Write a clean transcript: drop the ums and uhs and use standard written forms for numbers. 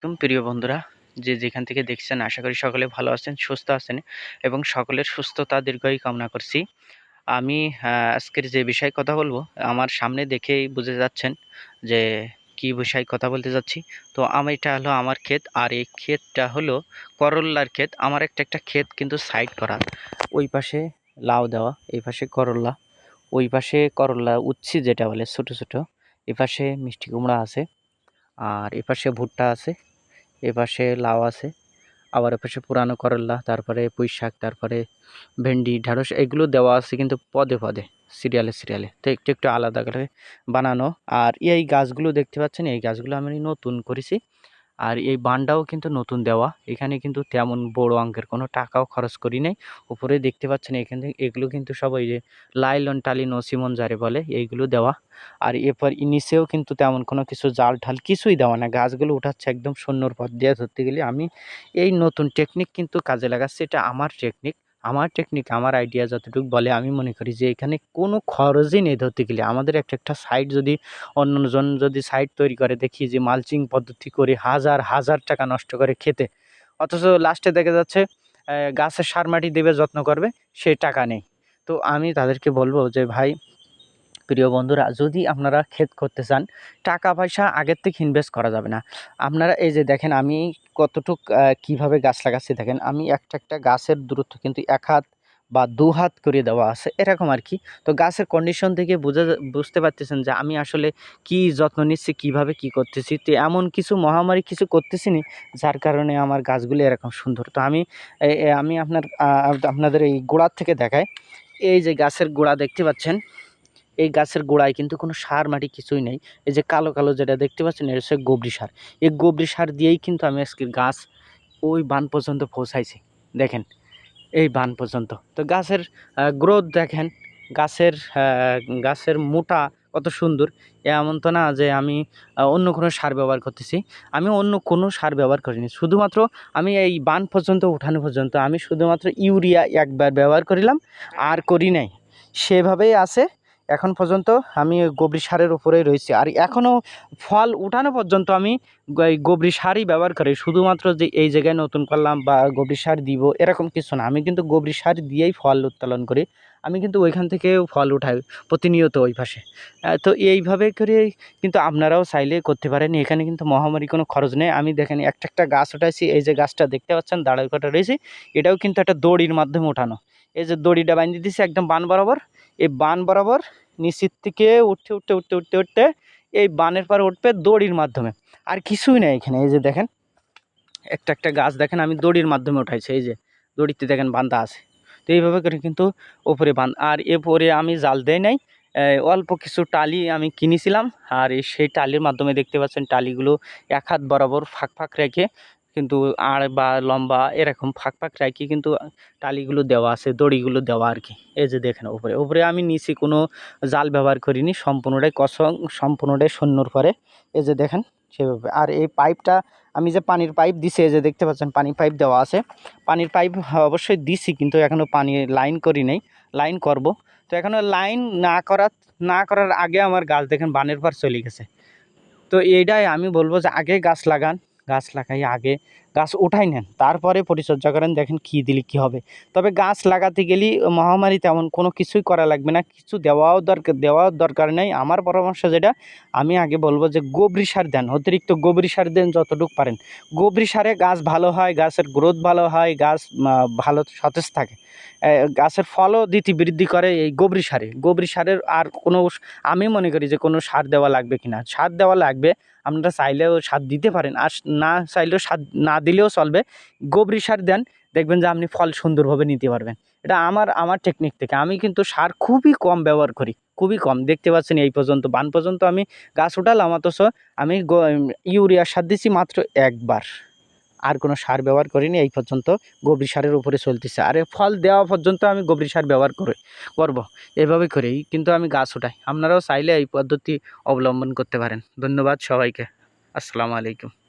আলাইকুম প্রিয় বন্ধুরা, যে যেখান থেকে দেখছেন আশা করি সকলে ভালো আছেন, সুস্থ আছেন এবং সকলের সুস্থতা দীর্ঘায়ু কামনা করছি। আমি আজকের যে বিষয়ে কথা বলবো আমার সামনে দেখেই বুঝে যাচ্ছেন যে কি বিষয়ে কথা বলতে যাচ্ছি। তো এটা হলো আমার ক্ষেত, আর এই ক্ষেতটা হলো করল্লার ক্ষেত। আমার একটা ক্ষেত কিন্তু সাইড করা, ওই পাশে লাউ দেওয়া, এই পাশে করল্লা, ওই পাশে করল্লা উচ্ছি যেটা বলে ছোট ছোট, এ পাশে মিষ্টি কুমড়া আছে, আর এপাশে ভুট্টা আছে, এপাশে লাউ আছে, আবার এপাশে পুরানো করল্লা, তারপরে পুঁই শাক, তারপরে ভেন্ডি, ঢ্যাঁড়স, এগুলো দেওয়া আছে কিন্তু পদে পদে, সিরিয়ালে সিরিয়ালে, তো একটু একটু আলাদা করে বানানো। আর এই গাছগুলো দেখতে পাচ্ছেন, এই গাছগুলো আমি নতুন করেছি। আর এই বানটাও কিন্তু নতুন দেওয়া, এখানে কিন্তু তেমন বড় অঙ্কের কোনো টাকাও খরচ করি নাই। উপরে দেখতে পাচ্ছেন এখানে এগুলো কিন্তু সব ওই যে লাইলন টালিন ওসিমন যারে বলে এইগুলো দেওয়া। আর এরপর নিচেও কিন্তু তেমন কোনো কিছু জাল ঢাল কিছুই দেওয়া না, গাছগুলো উঠাচ্ছে একদম শূন্যর পথ দিয়ে। ধরতে গেলে আমি এই নতুন টেকনিক কিন্তু কাজে লাগাচ্ছি, এটা আমার টেকনিক আমার আইডিয়া যতটুকু বলে আমি মনে করি যে এখানে কোনো খরচই নেই। ধরতে গেলে আমাদের একটা সাইট যদি অন্যজন যদি সাইট তৈরি করে, দেখি যে মালচিং পদ্ধতি করে হাজার হাজার টাকা নষ্ট করে খেতে, অথচ লাস্টে দেখা যাচ্ছে গাছের সার মাটি দেবে, যত্ন করবে, সে টাকা নেই। তো আমি তাদেরকে বলবো যে ভাই, প্রিয় বন্ধুরা, যদি আপনারা ক্ষেত করতে চান, টাকা পয়সা আগের থেকে ইনভেস্ট করা যাবে না। আপনারা এই যে দেখেন আমি কতটুক কীভাবে গাছ লাগাচ্ছি দেখেন, আমি একটা গাছের দূরত্ব কিন্তু 1 হাত বা 2 হাত করে দেওয়া আছে, এরকম আর কি। তো গাছের কন্ডিশন থেকে বুঝতে পারতেছেন যে আমি আসলে কি যত্ন নিচ্ছি, কিভাবে কি করতেছি। তো এমন কিছু মহামারী কিছু করতেছি না যার কারণে আমার গাছগুলো এরকম সুন্দর। তো আমি আপনাদের এই গোড়ার থেকে দেখাই। এই যে গাছের গোড়া দেখতে পাচ্ছেন, এই গাছের গোড়ায় কিন্তু কোনো সার মাটি কিছুই নেই। এই যে কালো কালো যেটা দেখতে পাচ্ছেন, এটা হচ্ছে গোবরি সার। এই গোবরি সার দিয়েই কিন্তু আমি আজকের গাছ ওই বান পর্যন্ত পৌঁছাইছি। দেখেন এই বান পর্যন্ত। তো গাছের গ্রোথ দেখেন, গাছের গাছের মোটা কত সুন্দর। এমন তো না যে আমি অন্য কোনো সার ব্যবহার করতেছি, আমি অন্য কোনো সার ব্যবহার করিনি। শুধুমাত্র আমি এই বান পর্যন্ত উঠানো পর্যন্ত আমি শুধুমাত্র ইউরিয়া একবার ব্যবহার করিলাম, আর করি নাই। সেভাবেই আছে এখন পর্যন্ত। আমি ওই গোবরি সারের উপরেই রয়েছি, আর এখনও ফল উঠানো পর্যন্ত আমি এই গোবরি সারই ব্যবহার করি। শুধুমাত্র যে এই জায়গায় নতুন করলাম বা গোবরি সার দিব এরকম কিছু না, আমি কিন্তু গোবরি সার দিয়েই ফল উত্তোলন করি। আমি কিন্তু ওইখান থেকেও ফল উঠাই প্রতিনিয়ত ওই পাশে। তো এইভাবে করে কিন্তু আপনারাও চাইলে করতে পারেন, এখানে কিন্তু মহামারী কোনো খরচ নেই। আমি দেখেন একটা গাছ উঠাইছি, এই যে গাছটা দেখতে পাচ্ছেন দাঁড়ায় কটা রয়েছে, এটাও কিন্তু একটা দড়ির মাধ্যমে উঠানো। এই যে দড়িটা বাঁধিয়ে দিয়েছি একদম বান বরাবর, এই বান বরাবর নিচের থেকে উঠতে উঠতে উঠতে উঠতে উঠতে এই বানের পারে উঠবে দড়ির মাধ্যমে, আর কিছুই নেই এখানে। এই যে দেখেন একটা গাছ দেখেন আমি দড়ির মাধ্যমে উঠাইছি, এই যে দড়িতে দেখেন বান্ধা আছে। তো এইভাবে করে কিন্তু ওপরে আর এরপরে আমি জাল দেই নাই, অল্প কিছু টালি আমি কিনেছিলাম, আর সেই টালির মাধ্যমে দেখতে পাচ্ছেন টালিগুলো 1 হাত বরাবর ফাঁক ফাঁক রেখে কিন্তু আর বা লম্বা এরকম ফাঁক ফাঁক রেখে কিন্তু টালিগুলো দেওয়া আছে, দড়িগুলো দেওয়া আর কি। এই যে দেখেন উপরে উপরে আমি নিচে কোনো জাল ব্যবহার করিনি, সম্পূর্ণটাই কসং, সম্পূর্ণটাই শূন্যর পরে। এই যে দেখেন সেভাবে। আর এই পাইপটা আমি যে পানির পাইপ দিছি, এই যে দেখতে পাচ্ছেন পানির পাইপ দেওয়া আছে। পানির পাইপ অবশ্যই দিছি, কিন্তু এখনও পানি লাইন করি নাই, লাইন করব। তো এখনও লাইন না করার আগে আমার গাছ দেখেন বানের পার চলে গেছে। তো এইটাই আমি বলবো যে আগে গাছ লাগান, গাছ লাগাই আগে গাছ উঠাই নেন, তারপরে পরিচর্যা করেন, দেখেন কী দিলে কী হবে। তবে গাছ লাগাতে গেলেই মহামারী তেমন কোনো কিছুই করা লাগবে না, কিছু দেওয়ার দরকার নেই। আমার পরামর্শ যেটা, আমি আগে বলবো যে গোবরি সার দেন, অতিরিক্ত গোবরি সার দেন যতটুকু পারেন। গোবরি সারে গাছ ভালো হয়, গাছের গ্রোথ ভালো হয়, গাছ ভালো সতেজ থাকে, গাছের ফলও বৃদ্ধি করে এই গোবরি সারের। আর কোনো আমি মনে করি যে কোনো সার দেওয়া লাগবে কিনা, সার দেওয়া লাগবে, আপনারা চাইলেও সার দিতে পারেন, আর না চাইলেও সার না দিলেও চলবে। গোবরি সার দেন, দেখবেন যে আপনি ফল সুন্দরভাবে নিতে পারবেন। এটা আমার টেকনিক থেকে। আমি কিন্তু সার খুবই কম ব্যবহার করি, খুবই কম। দেখতে পাচ্ছেন এই পর্যন্ত বান পর্যন্ত আমি গাছ উঠালাম, অথচ আমি ইউরিয়া সার দিছি মাত্র একবার, আর কোনো সার ব্যবহার করিনি এই পর্যন্ত। গোবরি সারের উপরে চলতেছে, আর ফল দেওয়া পর্যন্ত আমি গোবরি সার ব্যবহার করব। এভাবে করেই কিন্তু আমি গাছ উঠাই। আপনারাও চাইলে এই পদ্ধতি অবলম্বন করতে পারেন। ধন্যবাদ সবাইকে। আসসালামু আলাইকুম।